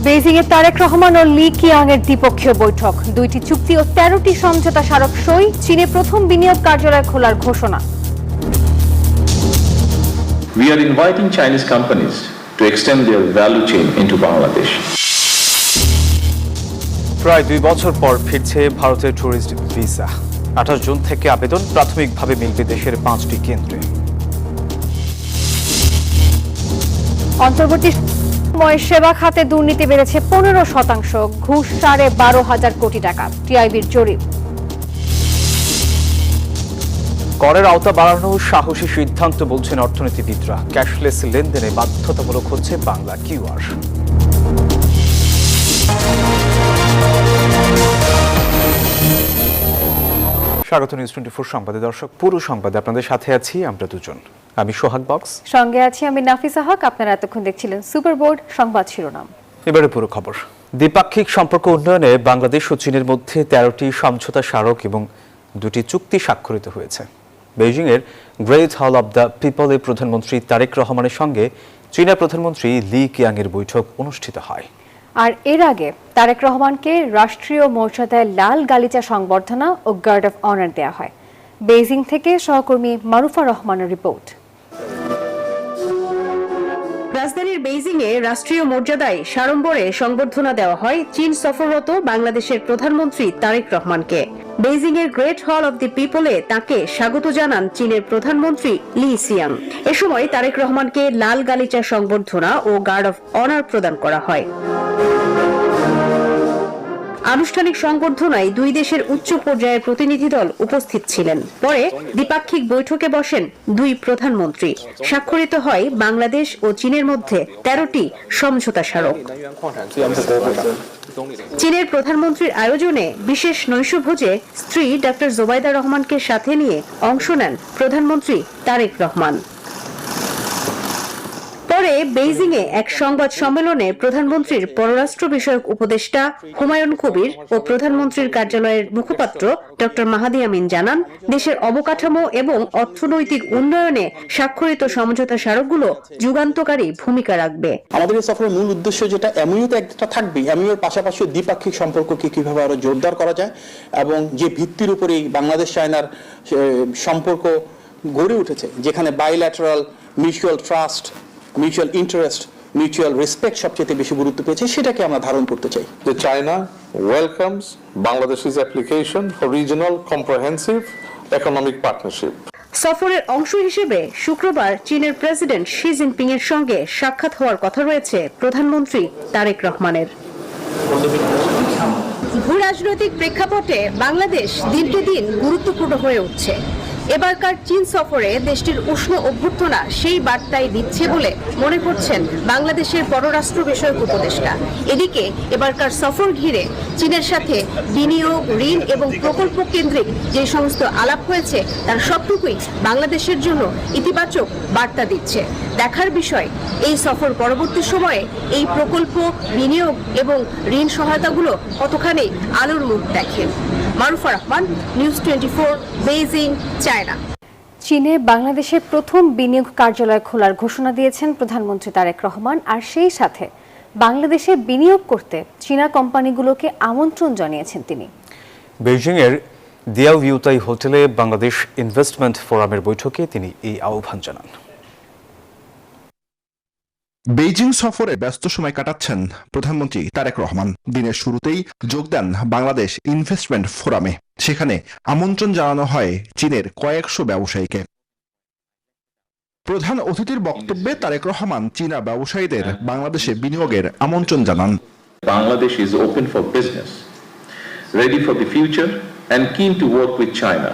বেইজিংয়ে তারেক রহমান ও লি কিয়াংয়ের দ্বিপক্ষীয় বৈঠক, 2টি চুক্তি ও 13টি সমঝোতা স্মারক সই, চীনে প্রথম বিনিয়োগ কার্যালয় খোলার ঘোষণা। We are inviting Chinese companies to extend their value chain into Bangladesh. প্রায় 2 বছর পর ফিরছে ভারতের ট্যুরিস্ট ভিসা। 28 জুন থেকে আবেদন প্রাথমিকভাবে মিলবে দেশের 5টি কেন্দ্রে। অন্তর্বর্তী সময়ে সেবা খাতে দুর্নীতি বেড়েছে 15%, ঘুষ 12,500 কোটি টাকা, টিআইবির জরিপ। করের আওতা বাড়ানোর সাহসী সিদ্ধান্ত বলছেন অর্থনীতিবিদরা। ক্যাশলেস লেনদেনে বাধ্যতামূলক হচ্ছে বাংলা কিউআর। স্বাগত নিউজ 24 সংবাদে। দর্শক, পুরো সংবাদে আপনাদের সাথে আছি আমরা দুজন। আমি সোহাগ বক্স, সঙ্গে আছি আমি নাফিসা হক। আপনারা এতক্ষণ দেখছিলেন সুপার বোর্ড সংবাদ শিরোনাম। এবারে পুরো খবর। দ্বিপাক্ষিক সম্পর্ক উন্নয়নে বাংলাদেশ ও চীনের মধ্যে 13টি সমঝোতা স্মারক এবং 2টি চুক্তি স্বাক্ষরিত হয়েছে। বেইজিংয়ের গ্রেট হল অব দ্য পিপলে প্রধানমন্ত্রী তারেক রহমানের সঙ্গে চীনা প্রধানমন্ত্রী লি কিয়াংয়ের বৈঠক অনুষ্ঠিত হয়। আর এর আগে তারেক রহমানকে রাষ্ট্রীয় মর্যাদায় লাল গালিচা সংবর্ধনা ও গার্ড অফ অনার দেওয়া হয়। বেইজিং থেকে সহকর্মী মারুফা রহমানের রিপোর্ট। রাজধানীর বেইজিংয়ে রাষ্ট্রীয় মর্যাদায় সাড়ম্বরে সংবর্ধনা দেওয়া হয় চীন সফররত বাংলাদেশের প্রধানমন্ত্রী তারেক রহমানকে। বেইজিংয়ের গ্রেট হল অব দি পিপলে তাকে স্বাগত জানান চীনের প্রধানমন্ত্রী লি সিয়াং। এ সময় তারেক রহমানকে লাল গালিচা সংবর্ধনা ও গার্ড অফ অনার প্রদান করা হয়। আনুষ্ঠানিক সংবর্ধনায় দুই দেশের উচ্চ পর্যায়ের প্রতিনিধি দল উপস্থিত ছিলেন। পরে দ্বিপাক্ষিক বৈঠকে বসেন দুই প্রধানমন্ত্রী। স্বাক্ষরিত হয় বাংলাদেশ ও চীনের মধ্যে 13টি সমঝোতা স্মারক। চীনের প্রধানমন্ত্রীর আয়োজনে বিশেষ নৈশভোজে স্ত্রী ডক্টর জোবাইদা রহমানকে সাথে নিয়ে অংশ নেন প্রধানমন্ত্রী তারেক রহমান। পরে বেইজিংয়ে এক সংবাদ সম্মেলনে প্রধানমন্ত্রীর পররাষ্ট্র বিষয়ক উপদেষ্টা হুমায়ুন কবির ও প্রধানমন্ত্রীর কার্যালয়ের মুখপাত্র ডক্টর মাহাদি আমিন জানান, দেশের অবকাঠামো এবং অর্থনৈতিক উন্নয়নে স্বাক্ষরিত সমঝোতা স্মারকগুলো যুগান্তকারী ভূমিকা রাখবে। আমাদের এই সফরের মূল উদ্দেশ্য যেটা, এমইউ তো একটা থাকবে, এমইউর পাশাপাশি দ্বিপাক্ষিক সম্পর্ককে কিভাবে আরো জোরদার করা যায় এবং যে ভিত্তির উপরেই বাংলাদেশ চায়নার সম্পর্ক গড়ে উঠেছে, যেখানে bilateral mutual trust, mutual interest, mutual respect সবচেয়ে বেশি গুরুত্ব পেয়েছে, সেটাকে আমরা ধারণ করতে চাই। China welcomes Bangladesh's application for regional comprehensive economic partnership. সফরের অংশ হিসেবে শুক্রবার চীনের প্রেসিডেন্ট শি জিনপিং এর সঙ্গে সাক্ষাৎ হওয়ার কথা রয়েছে প্রধানমন্ত্রী তারেক রহমানের। ভূরাজনৈতিক প্রেক্ষাপটে বাংলাদেশ দিনকে দিন গুরুত্বপূর্ণ হয়ে উঠছে। এবারকার চীন সফরে দেশটির উষ্ণ অভ্যর্থনা সেই বার্তাই দিচ্ছে বলে মনে করছেন বাংলাদেশের পররাষ্ট্র বিষয়ক উপদেষ্টা। এদিকে এবারকার সফর ঘিরে চীনের সাথে বিনিয়োগ, ঋণ এবং প্রকল্প কেন্দ্রিক যে সমস্ত আলাপ হয়েছে তার সবটুকুই বাংলাদেশের জন্য ইতিবাচক বার্তা দিচ্ছে। দেখার বিষয় এই সফর পরবর্তী সময়ে এই প্রকল্প, বিনিয়োগ এবং ঋণ সহায়তাগুলো কতখানি আলোর মুখ দেখেন। Marufa Rahman, news 24, Beijing, China. চীনে বাংলাদেশের প্রথম বিনিয়োগ কার্যালয় খোলার ঘোষণা দিয়েছেন প্রধানমন্ত্রী তারেক রহমান। আর সেই সাথে বাংলাদেশে বিনিয়োগ করতে চীনা কোম্পানিগুলোকে আমন্ত্রণ জানিয়েছেন তিনি। বেইজিংয়ের দিয়াওইউতাই হোটেলে বাংলাদেশ ইনভেস্টমেন্ট ফোরামের বৈঠকে তিনি এই আহ্বান জানান। বেইজিং সফরে ব্যস্ত সময় কাটাচ্ছেন প্রধানমন্ত্রী তারেক রহমান। দিনের শুরুতেই যোগ দেন বাংলাদেশ ইনভেস্টমেন্ট ফোরামে। সেখানে আমন্ত্রণ জানানো হয় চীনের কয়েকশো ব্যবসায়ীকে। প্রধান অতিথির বক্তব্যে তারেক রহমান চীনা ব্যবসায়ীদের বাংলাদেশে বিনিয়োগের আমন্ত্রণ জানান। Bangladesh is open for business, ready for the future and keen to work with China,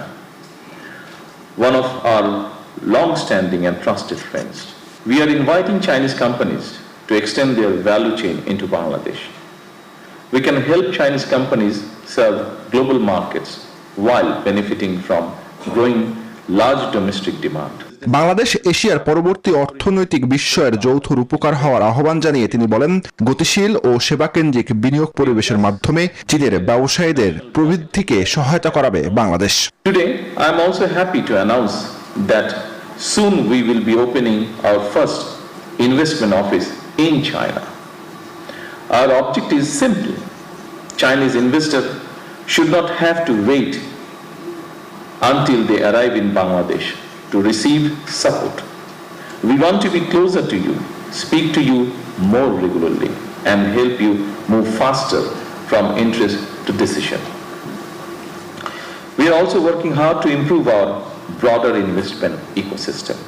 one of our long-standing and trusted friends. We are inviting Chinese companies to extend their value chain into Bangladesh. We can help Chinese companies serve global markets while benefiting from growing large domestic demand. Bangladesh এশিয়ার পরবর্তী অর্থনৈতিক বিস্ময়ের যৌথ রূপকার হওয়ার আহ্বান জানিয়ে তিনি বলেন, গতিশীল ও সেবাকেন্দ্রিক বিনিয়োগ পরিবেশের মাধ্যমে চীনের ব্যবসায়ীদের প্রবৃদ্ধিকে সহায়তা করাবে Bangladesh. Today, I am also happy to announce that soon we will be opening our first investment office in China. Our object is simple. Chinese investors should not have to wait until they arrive in Bangladesh to receive support. We want to be closer to you, speak to you more regularly, and help you move faster from interest to decision. We are also working hard to improve our broader investment ecosystem.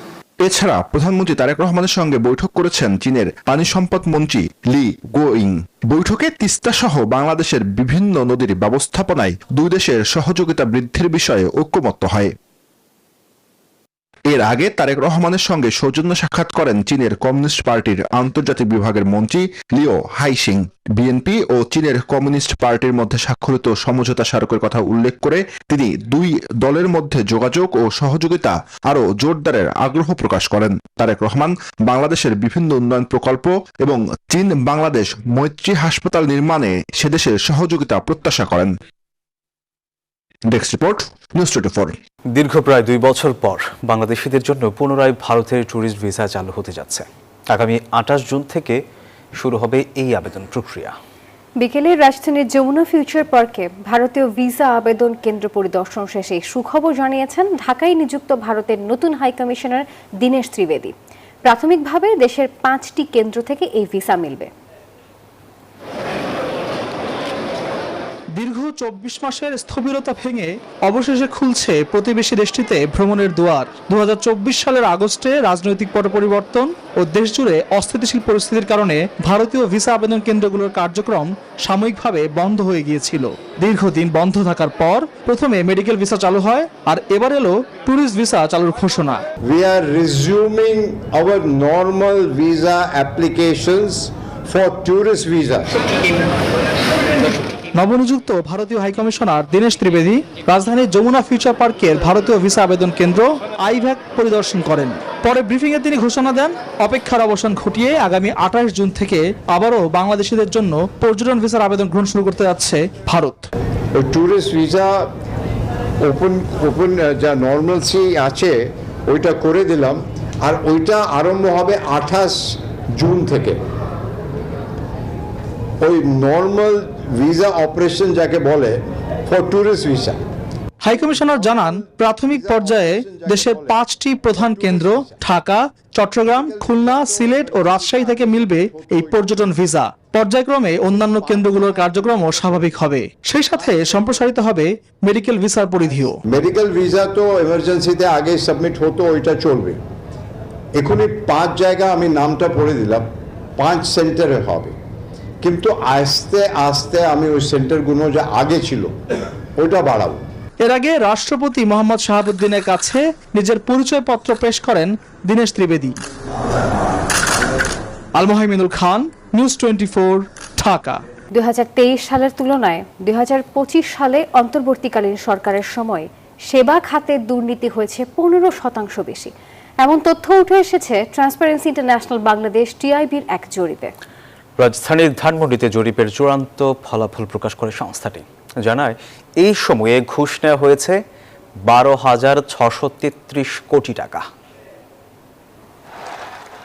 এছাড়া প্রধানমন্ত্রী তারেক রহমানের সঙ্গে বৈঠক করেছেন চীনের পানি সম্পদ মন্ত্রী লি গোয়িং। বৈঠকে তিস্তা সহ বাংলাদেশের বিভিন্ন নদীর ব্যবস্থাপনায় দুই দেশের সহযোগিতা বৃদ্ধির বিষয়ে ঐকমত্য হয়। এর আগে তারেক রহমানের সঙ্গে সৌজন্য সাক্ষাৎ করেন চীনের কমিউনিস্ট পার্টির আন্তর্জাতিক বিভাগের মন্ত্রী লিও হাইসিং। বিএনপি ও চীনের কমিউনিস্ট পার্টির মধ্যে স্বাক্ষরিত সমঝোতা স্মারকের কথা উল্লেখ করে তিনি দুই দলের মধ্যে যোগাযোগ ও সহযোগিতা আরও জোরদারের আগ্রহ প্রকাশ করেন। তারেক রহমান বাংলাদেশের বিভিন্ন উন্নয়ন প্রকল্প এবং চীন বাংলাদেশ মৈত্রী হাসপাতাল নির্মাণে সেদেশের সহযোগিতা প্রত্যাশা করেন। Desk report, news 24। দীর্ঘ প্রায় 2 বছর পর বাংলাদেশিদের জন্য পুনরায় ভারতের ট্যুরিস্ট ভিসা চালু হতে যাচ্ছে। আগামী 28 জুন থেকে শুরু হবে এই আবেদন প্রক্রিয়া। বিকেলে রাজধানীর যমুনা ফিউচার পার্কে ভারতীয় ভিসা আবেদন কেন্দ্র পরিদর্শন শেষে সুখবর জানিয়েছেন ঢাকায় নিযুক্ত ভারতের নতুন হাই কমিশনার দীনেশ ত্রিবেদী। প্রাথমিকভাবে দেশের 5টি কেন্দ্র থেকে এই ভিসা মিলবে। দীর্ঘ 24 মাসের স্থবিরতা ভেঙে অবশেষে খুলছে প্রতিবেশী দেশটিতে ভ্রমণের দুয়ার। 2024 সালের আগস্টে রাজনৈতিক পট পরিবর্তন ও দেশজুড়ে অস্থিতিশীল পরিস্থিতির কারণে ভারতীয় ভিসা আবেদন কেন্দ্রগুলোর কার্যক্রম সাময়িকভাবে বন্ধ হয়ে গিয়েছিল। দীর্ঘদিন বন্ধ থাকার পর প্রথমে মেডিকেল ভিসা চালু হয়, আর এবার এলো ট্যুরিস্ট ভিসা চালুর ঘোষণা। We are resuming our normal visa applications for tourist visa. নবনিযুক্ত ভারতীয় হাইকমিশনার দীনেশ ত্রিবেদী রাজধানীর যমুনা ফিউচার পার্কের ভারতীয় ভিসা আবেদন কেন্দ্র আইভ্যাক পরিদর্শন করেন। পরে ব্রিফিংয়ে তিনি ঘোষণা দেন, অপেক্ষার অবসান ঘটিয়ে আগামী 28 জুন থেকে আবারও বাংলাদেশিদের জন্য পর্যটন ভিসার আবেদন গ্রহণ শুরু করতে যাচ্ছে ভারত। টুরিস্ট ভিসা ওপেন যা নর্মালসি আছে ওইটা করে দিলাম, আর ওইটা আরম্ভ হবে 28 জুন থেকে। ওই নর্মাল ভিসা অপারেশন যাকে বলে ফর টুরিস্ট ভিসা। হাইকমিশনার জানান, প্রাথমিক পর্যায়ে দেশের 5টি প্রধান কেন্দ্র ঢাকা, চট্টগ্রাম, খুলনা, সিলেট ও রাজশাহী থেকে মিলবে এই পর্যটন ভিসা। পর্যায়ক্রমে অন্যান্য কেন্দ্রগুলোর কার্যক্রমও স্বাভাবিক হবে। সেই সাথে সম্প্রসারিত হবে মেডিকেল ভিসার পরিধিও। মেডিকেল ভিসা তো এমার্জেন্সিতে আগে সাবমিট হতো, ওইটা চলবে। এখনই 5 জায়গা আমি নামটা পড়ে দিলাম, 5 সেন্টারে হবে, কিন্তু আস্তে আস্তে আমি ওই সেন্টারগুলো যা আগে ছিল ওইটা বাড়াবো। এর আগে রাষ্ট্রপতি মোহাম্মদ শাহাবুদ্দিনের কাছে নিজের পরিচয়পত্র পেশ করেন দীনেশ ত্রিবেদী। আল মোহাইমিনুল খান, নিউজ 24, ঢাকা। 2023 সালের তুলনায় 2025 সালে অন্তর্বর্তীকালীন সরকারের সময় সেবা খাতের দুর্নীতি হয়েছে 15% বেশি। এমন তথ্য উঠে এসেছে ট্রান্সপারেন্সি ইন্টারন্যাশনাল বাংলাদেশ টিআইবির এক জরিপে। রাজধানীর ধানমন্ডিতে জরিপের চূড়ান্ত ফলাফল প্রকাশ করে সংস্থাটি জানায়, এই সময়ে ঘুষ নেওয়া হয়েছে 12,633 কোটি টাকা।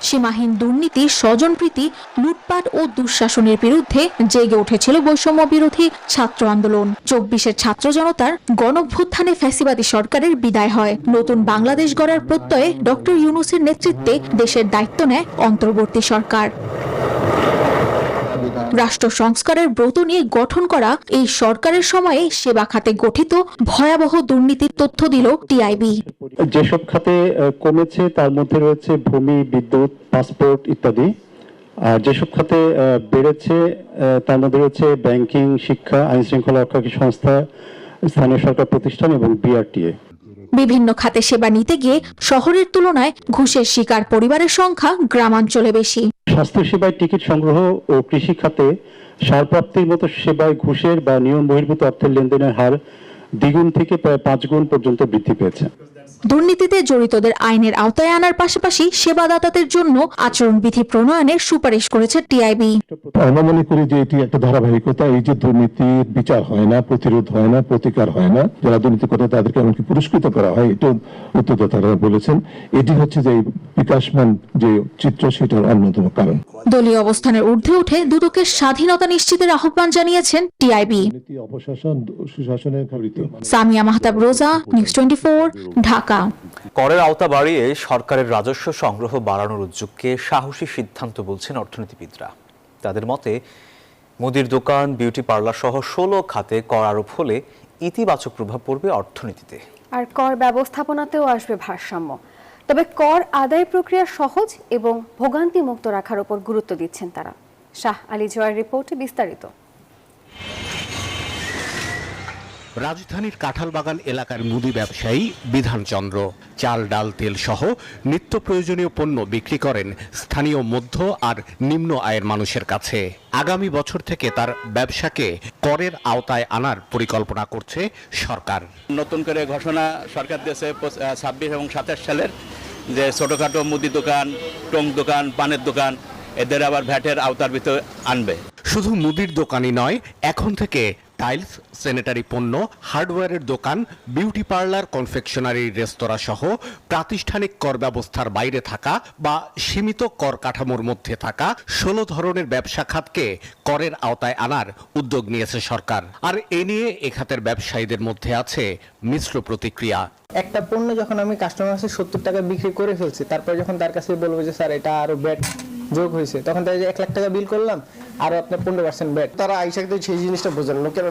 সীমাহীন দুর্নীতি, স্বজনপ্রীতি, লুটপাট ও দুঃশাসনের বিরুদ্ধে জেগে উঠেছিল বৈষম্য বিরোধী ছাত্র আন্দোলন। 24-এর ছাত্র জনতার গণঅভ্যুত্থানে ফ্যাসিবাদী সরকারের বিদায় হয়। নতুন বাংলাদেশ গড়ার প্রত্যয়ে ডক্টর ইউনূসের নেতৃত্বে দেশের দায়িত্ব নেয় অন্তর্বর্তী সরকার। রাষ্ট্র সংস্কারের ব্রত নিয়ে গঠন করা এই সরকারের সময়ে সেবা খাতে গঠিত ভয়াবহ দুর্নীতির তথ্য দিল টিআইবি। যেসব খাতে কমেছে তার মধ্যে রয়েছে ভূমি, বিদ্যুৎ, পাসপোর্ট ইত্যাদি। আর যেসব খাতে বেড়েছে তার মধ্যে রয়েছে ব্যাংকিং, শিক্ষা, আইন শৃঙ্খলা রক্ষাকারী সংস্থা, স্থানীয় সরকার প্রতিষ্ঠান এবং বিআরটিএ। বিভিন্ন খাতে সেবা নিতে গিয়ে শহরের তুলনায় ঘুষের শিকার পরিবারের সংখ্যা গ্রামাঞ্চলে বেশি। স্বাস্থ্য সেবায় টিকিট সংগ্রহ ও কৃষি খাতে সার প্রাপ্তির মতো সেবায় ঘুষের বা নিয়ম বহির্ভূত অর্থের লেনদেনের হার দ্বিগুণ থেকে প্রায় 5 গুণ পর্যন্ত বৃদ্ধি পেয়েছে। দুর্নীতিতে জড়িতদের আইনের আওতায় আনার পাশাপাশি সেবাদাতাদের জন্য আচরণবিধি প্রণয়নের সুপারিশ করেছে টিআইবি। আমরা মনে করি যে এটি একটা ধারাবাহিকতা। এই যে দুর্নীতির বিচার হয় না, প্রতিরোধ হয় না, প্রতিকার হয় না, যারা দুর্নীতি করে তাদেরকে এমনকি পুরস্কৃত করা হয়, এটা উদ্যোক্তারা বলেছেন। এটি হচ্ছে যে বিকাশমান যে চিত্র, সেটার অন্যতম কারণ। দলীয় অবস্থানের ঊর্ধ্বে উঠে দুদকের স্বাধীনতা নিশ্চিতের আহ্বান জানিয়েছেন টিআইবি। দুর্নীতি, অপশাসন, সুশাসনের খাবিত সামিয়া মাহতাব রোজা, নিউজ 24, ঢাকা। করের আওতা বাড়িয়ে সরকারের রাজস্ব সংগ্রহ বাড়ানোর উদ্যোগকে সাহসী সিদ্ধান্ত বলছেন অর্থনীতিবিদরা। তাদের মতে মুদির দোকান, বিউটি পার্লার সহ 16 খাতে কর আরোপ হলে ইতিবাচক প্রভাব পড়বে অর্থনীতিতে। আর কর ব্যবস্থাপনাতেও আসবে ভারসাম্য। তবে কর আদায় প্রক্রিয়া সহজ এবং ভোগান্তি মুক্ত রাখার উপর গুরুত্ব দিচ্ছেন তারা। শাহ আলী জয়ের রিপোর্টে বিস্তারিত। রাজধানীর কাঁঠালবাগান এলাকার মুদি ব্যবসায়ী বিধানচন্দ্র চাল, ডাল, তেল সহ নিত্য প্রয়োজনীয় পণ্য বিক্রি করেন স্থানীয় মধ্য আর নিম্ন আয়ের মানুষের কাছে। আগামী বছর থেকে তার ব্যবসাকে করের আওতায় আনার পরিকল্পনা করছে সরকার। নতুন করে ঘোষণা সরকার দিয়েছে 26 এবং 27 সালের, যে ছোটখাটো মুদি দোকান, টং দোকান, পানের দোকান এদের আবার ভ্যাটের আওতার ভিতরে আনবে। শুধু মুদির দোকানই নয়, এখন থেকে টাইলস, স্যানিটারি পণ্য, হার্ডওয়্যারের দোকান, বিউটি পার্লার, কনফেকশনারি, রেস্তোরাঁ সহ প্রাতিষ্ঠানিক কর ব্যবস্থার বাইরে থাকা বা সীমিত কর কাঠামোর মধ্যে থাকা 16 ধরনের ব্যবসা খাতকে করের আওতায় আনার উদ্যোগ নিয়েছে সরকার। আর এ নিয়ে এ খাতের ব্যবসায়ীদের মধ্যে আছে মিশ্র প্রতিক্রিয়া। একটা পণ্য যখন আমি কাস্টমার কাছে 70 টাকা বিক্রি করে ফেলছি, তারপর যখন তার কাছে বলবো যে স্যার এটা আরো ব্যাট যোগ হয়েছে, তখন তাই 1 লাখ টাকা বিল করলাম আর আপনার 15% ব্যাট। তারা আইসা কিন্তু সেই জিনিসটা বোঝেন না, কেন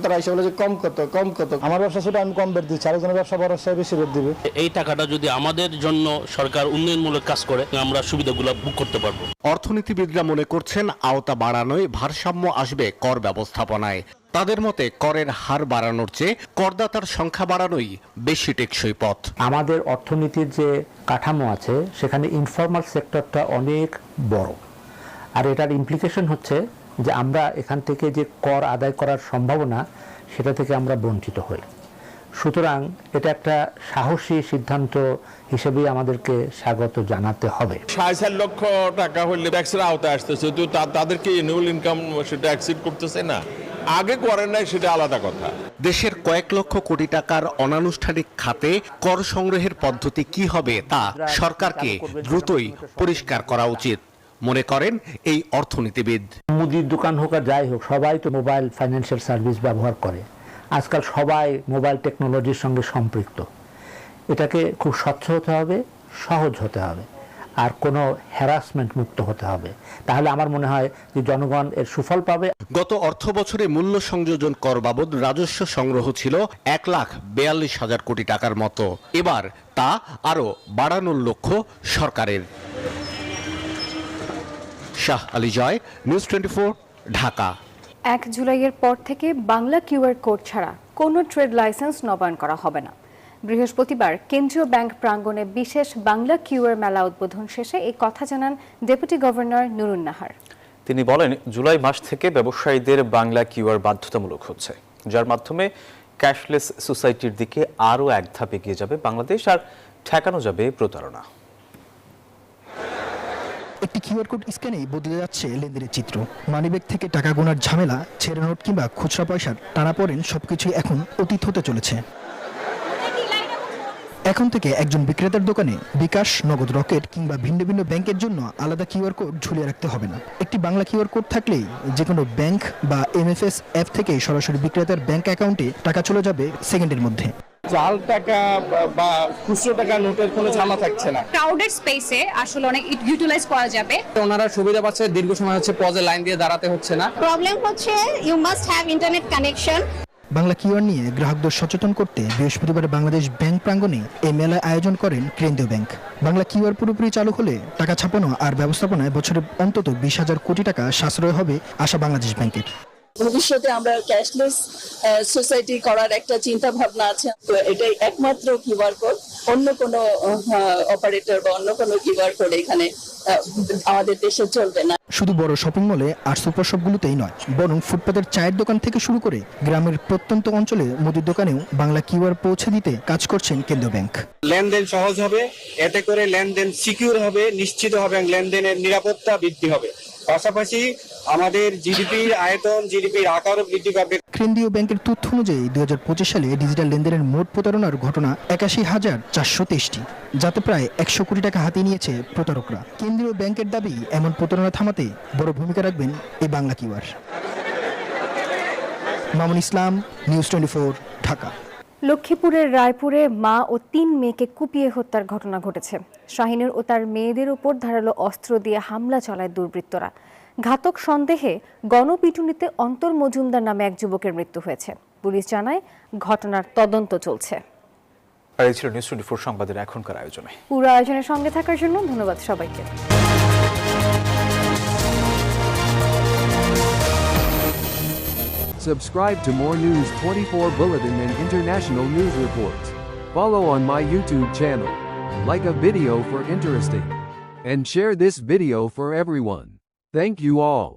তারা আইসা বলে যে কম কত। আমার ব্যবসা সেটা আমি কম বেট দিচ্ছি, আরেকজনের ব্যবসা বড় সাহেব বেশি বেট দিবে। এই টাকাটা যদি আমাদের জন্য সরকার উন্নয়নমূলক কাজ করে, আমরা সুবিধাগুলো বুক করতে পারবো। অর্থনীতিবিদরা মনে করছেন আওতা বাড়ানোয় ভারসাম্য আসবে কর ব্যবস্থাপনায়। তাদের মতে করের হার বাড়ানোর চেয়ে করদাতার সংখ্যা বাড়ানোই বেশি টেকসই পথ। আমাদের অর্থনীতির যে কাঠামো আছে সেখানে ইনফর্মাল সেক্টরটা অনেক বড়, আর এটার ইমপ্লিকেশন হচ্ছে যে আমরা এখান থেকে যে কর আদায় করার সম্ভাবনা সেটা থেকে আমরা বঞ্চিত হই। সুতরাং এটা একটা সাহসী সিদ্ধান্ত হিসেবেই আমাদেরকে স্বাগত জানাতে হবে। 4.5 লক্ষ টাকা হলে ট্যাক্সের আওতায় আসতেছে, তো তাদেরকে অ্যানুয়াল ইনকাম সেটা এক্সিড করতেছে না, আগে করেন নাই সেটা আলাদা কথা। দেশের কয়েক লক্ষ কোটি টাকার অনানুষ্ঠানিক খাতে কর সংগ্রহের পদ্ধতি কি হবে তা সরকারকে দ্রুতই পরিষ্কার করা উচিত মনে করেন এই অর্থনীতিবিদ। মুদির দোকান হোক আর যাই হোক, সবাই তো মোবাইল ফাইন্যান্সিয়াল সার্ভিস ব্যবহার করে। আজকাল সবাই মোবাইল টেকনোলজির সঙ্গে সম্পৃক্ত। এটাকে খুব স্বচ্ছ হতে হবে, সহজ হতে হবে, আর কোনো হ্যারাসমেন্ট মুক্ত হতে হবে। তাহলে আমার মনে হয় যে জনগণ এর সুফল পাবে। গত অর্থ বছরে মূল্য সংযোজন কর বাবদ রাজস্ব সংগ্রহ ছিল 1,42,000 কোটি টাকার মতো। এবার তা আরো বাড়ানোর লক্ষ্য সরকারের। শাহ আলী জয়, নিউজ 24, ঢাকা। 1 জুলাইয়ের পর থেকে বাংলা কিউআর কোড ছাড়া কোনো ট্রেড লাইসেন্স নবায়ন করা হবে না। বৃহস্পতিবার কেন্দ্রীয় ব্যাংক প্রাঙ্গণে বিশেষ বাংলা কিউআর মেলা উদ্বোধন শেষে এই কথা জানান ডেপুটি গভর্নর নুরুন নাহার। তিনি বলেন, জুলাই মাস থেকে ব্যবসায়ীদের বাংলা কিউআর বাধ্যতামূলক হচ্ছে, যার মাধ্যমে ক্যাশলেস সোসাইটির দিকে আরও এক ধাপ এগিয়ে যাবে বাংলাদেশ আর ঠেকানো যাবে প্রতারণা। একটি কিউআর কোড স্ক্যানেই বদলে যাচ্ছে লেনদেনের চিত্র। মানিব্যাগ থেকে টাকা গোনার ঝামেলা, ছেঁড়া নোট কিংবা খুচরা পয়সার টানাপোড়েন সবকিছুই এখন অতীত হতে চলেছে। এখন থেকে একজন বিক্রেতার দোকানে বিকাশ, নগদ, রকেট কিংবা ভিন্ন ভিন্ন ব্যাংকের জন্য আলাদা কিউআর কোড ঝুলিয়ে রাখতে হবে না। একটি বাংলা কিউআর কোড থাকলেই যে কোনো ব্যাংক বা এমএফএস অ্যাপ থেকে সরাসরি বিক্রেতার ব্যাংক অ্যাকাউন্টে টাকা চলে যাবে সেকেন্ডের মধ্যে। জাল টাকা বা খুচরো টাকা নোটের কোনো ঝামেলা থাকছে না। ক্রাউডেড স্পেসে আসলে অনেক ইউটিলাইজ করা যাবে। ওনারা সুবিধা পাচ্ছে, দীর্ঘ সময় হচ্ছে পজে লাইন দিয়ে দাঁড়াতে হচ্ছে না। প্রবলেম হচ্ছে you must have internet connection. Bangla QR নিয়ে গ্রাহকদের সচেতন করতে বৃহস্পতিবার বাংলাদেশ ব্যাংক প্রাঙ্গণে এই মেলায় আয়োজন করেন কেন্দ্রীয় ব্যাংক। বাংলা কিউআর পুরোপুরি চালু হলে টাকা ছাপানো আর ব্যবস্থাপনায় বছরে অন্তত 20,000 কোটি টাকা সাশ্রয় হবে আশা বাংলাদেশ ব্যাংকের। ভবিষ্যতে আমরা ক্যাশলেস সোসাইটি করার একটা চিন্তা ভাবনা আছে। তো এটাই একমাত্র কিউআর কোড, অন্য কোনো অপারেটর বা অন্য কোনো কিউআর কোড এখানে আমাদের দেশে চলবে না। শুধু বড় শপিং মলে আর সুপার শপগুলোতেই নয়, বরং ফুটপাতের চায়ের দোকান থেকে শুরু করে গ্রামের প্রত্যন্ত অঞ্চলে মুদির দোকানেও বাংলা কিউআর পৌঁছে দিতে কাজ করছেন কেন্দ্রীয় ব্যাংক। লেনদেন সহজ হবে, এতে করে লেনদেন সিকিউর হবে, নিশ্চিত হবে, লেনদেনের নিরাপত্তা বৃদ্ধি হবে। পাশাপাশি আমাদের জিডিপির আয়তন, জিডিপির আকারও বৃদ্ধি পাবে। কেন্দ্রীয় ব্যাংকের তথ্য অনুযায়ী 2025 সালে ডিজিটাল লেনদেনের মোট প্রতারণার ঘটনা 81,423টি, যাতে প্রায় 100 কোটি টাকা হাতিয়ে নিয়েছে প্রতারকরা। কেন্দ্রীয় ব্যাংকের দাবি, এমন প্রতারণা থামাতে বড় ভূমিকা রাখবেন এই বাংলা কিউআর। মামুন ইসলাম, নিউজ 24, ঢাকা। লক্ষ্মীপুরের রায়পুরে মা ও 3 মেয়েকে কুপিয়ে হত্যার ঘটনা ঘটেছে। শাহিনুর ও তার মেয়েদের উপর ধারালো অস্ত্র দিয়ে হামলা চালায় দুর্বৃত্তরা। ঘাতক সন্দেহে গণপিটুনিতে অন্তর মজুমদার নামে এক যুবকের মৃত্যু হয়েছে। পুলিশ জানায় ঘটনার তদন্ত চলছে। আর এই ছিল নিউজ 24 সংবাদের এখনকার আয়োজনে। পুরো আয়োজনের সঙ্গে থাকার জন্য ধন্যবাদ সবাইকে। Subscribe to more News 24 Bulletin and international news reports. Follow on my YouTube channel. Like a video for interesting. And share this video for everyone. Thank you all.